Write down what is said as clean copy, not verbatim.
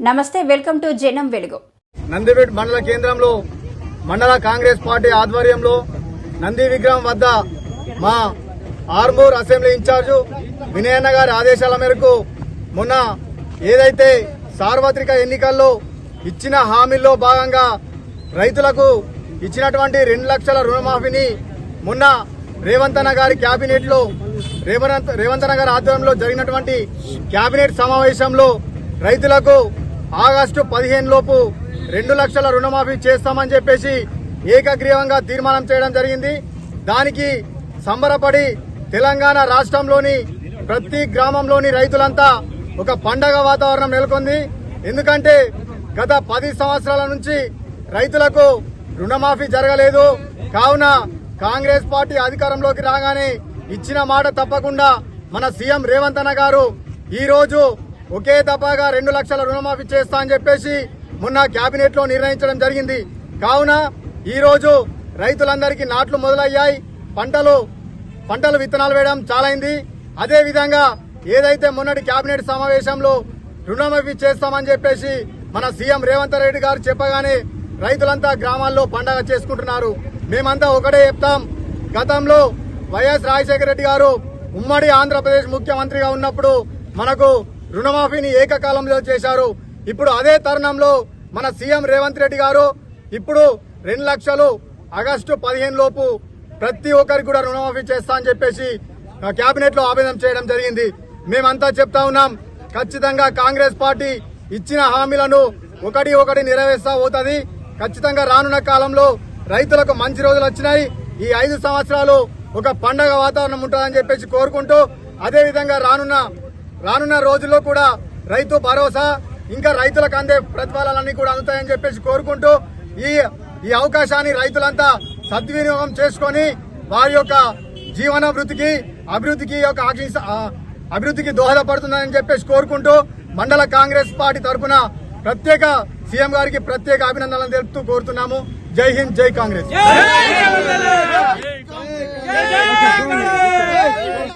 నమస్తే, welcome to జనం వెలుగు. నందిపేట మండల కేంద్రంలో మండల కాంగ్రెస్ పార్టీ ఆధ్వర్యంలో నంది విగ్రహం వద్ద మా ఆర్మూర్ అసెంబ్లీ ఇన్ఛార్జు వినయన్న గారి ఆదేశాల మేరకు మొన్న ఏదైతే సార్వత్రిక ఎన్నికల్లో ఇచ్చిన హామీల్లో భాగంగా రైతులకు ఇచ్చినటువంటి 2 లక్షల రుణమాఫీని మొన్న రేవంత్ అన్న గారి కేబినెట్ లో రేవంత్ అన్న గారి ఆధ్వర్యంలో జరిగినటువంటి కేబినెట్ సమావేశంలో రైతులకు ఆగస్టు 15 లోపు 2 లక్షల రుణమాఫీ చేస్తామని చెప్పేసి ఏకగ్రీవంగా తీర్మానం చేయడం జరిగింది. దానికి సంబరపడి తెలంగాణ రాష్ట్రంలోని ప్రతి గ్రామంలోని రైతులంతా ఒక పండగ వాతావరణం నెలకొంది. ఎందుకంటే గత 10 సంవత్సరాల నుంచి రైతులకు రుణమాఫీ జరగలేదు. కావున కాంగ్రెస్ పార్టీ అధికారంలోకి రాగానే ఇచ్చిన మాట తప్పకుండా మన సీఎం రేవంత్ అన్న గారు ఈ రోజు ఒకే దఫాగా 2 లక్షల రుణమాఫీ చేస్తా అని చెప్పేసి మొన్న కేబినెట్ లో నిర్ణయించడం జరిగింది. కావున ఈ రోజు రైతులందరికీ నాట్లు మొదలయ్యాయి. పంటలు విత్తనాలు వేయడం చాలైంది. అదే విధంగా ఏదైతే మొన్నటి కేబినెట్ సమావేశంలో రుణమాఫీ చేస్తామని చెప్పేసి మన సీఎం రేవంత్ రెడ్డి గారు చెప్పగానే రైతులంతా గ్రామాల్లో పండగ చేసుకుంటున్నారు. మేమంతా ఒకటే చెప్తాం, గతంలో వైఎస్ రాజశేఖర రెడ్డి గారు ఉమ్మడి ఆంధ్రప్రదేశ్ ముఖ్యమంత్రిగా ఉన్నప్పుడు మనకు రుణమాఫీని ఏకకాలంలో చేశారు. ఇప్పుడు అదే తరుణంలో మన సీఎం రేవంత్ రెడ్డి గారు ఇప్పుడు 2 లక్షలు ఆగస్టు 15 లోపు ప్రతి ఒక్కరికి కూడా రుణమాఫీ చేస్తా అని చెప్పేసి కేబినెట్ లో ఆవేదన చేయడం జరిగింది. మేమంతా చెప్తా ఉన్నాం, ఖచ్చితంగా కాంగ్రెస్ పార్టీ ఇచ్చిన హామీలను ఒకటి నెరవేర్స్తా పోతుంది. ఖచ్చితంగా రానున్న కాలంలో రైతులకు మంచి రోజులు వచ్చినాయి. ఈ 5 సంవత్సరాలు ఒక పండగ వాతావరణం ఉంటుందని చెప్పేసి కోరుకుంటూ, అదే విధంగా రానున్న రోజుల్లో కూడా రైతు భరోసా ఇంకా రైతులకు అందే ప్రతిఫలాలన్నీ కూడా అందుతాయని చెప్పేసి కోరుకుంటూ ఈ అవకాశాన్ని రైతులంతా సద్వినియోగం చేసుకుని వారి యొక్క జీవన అభివృద్ధికి దోహదపడుతుందని చెప్పేసి కోరుకుంటూ మండల కాంగ్రెస్ పార్టీ తరఫున ప్రత్యేక సీఎం గారికి ప్రత్యేక అభినందనలు తెలుపుతూ కోరుతున్నాము. జై హింద్, జై కాంగ్రెస్.